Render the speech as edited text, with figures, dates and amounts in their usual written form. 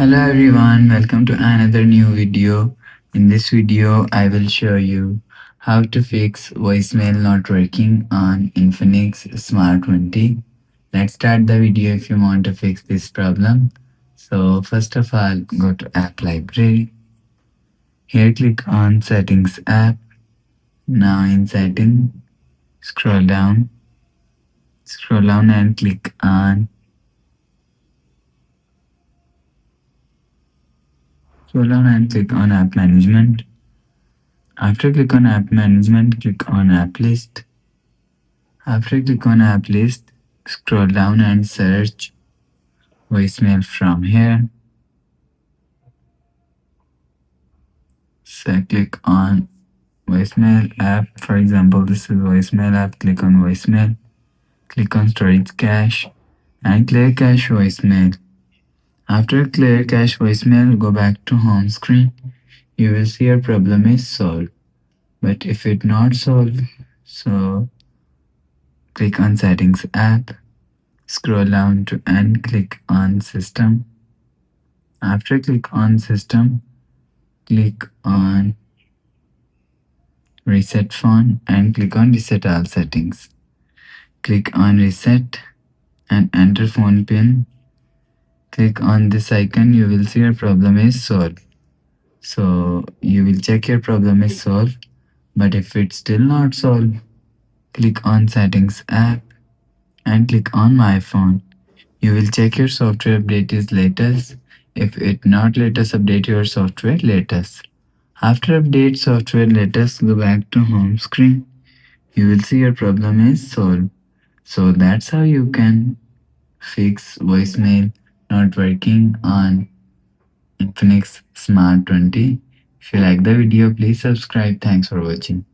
Hello everyone, welcome to another new video. In this video, I will show you how to fix voicemail not working on Infinix Smart 20. Let's start the video if you want to fix this problem. So first of all, go to App Library. Here click on Settings app. Now in Settings, scroll down. Scroll down and click on App Management. After click on App Management, click on App List. After click on App List, scroll down and search voicemail from here. So click on voicemail app. For example, this is voicemail app. Click on voicemail. Click on storage cache and clear cache voicemail. After clear cache voicemail, go back to home screen. You will see your problem is solved. But if it not solved, so click on settings app. Scroll down to and click on system. After click on system, click on reset phone and click on reset all settings. Click on reset and enter phone pin. Click on this icon, you will see your problem is solved. So you will check your problem is solved. But if it's still not solved, click on settings app and click on my phone. You will check your software update is latest. If it not latest, update your software latest. After update software latest, go back to home screen. You will see your problem is solved. So that's how you can fix voicemail not working on Infinix Smart 20. If you like the video, please subscribe. Thanks for watching.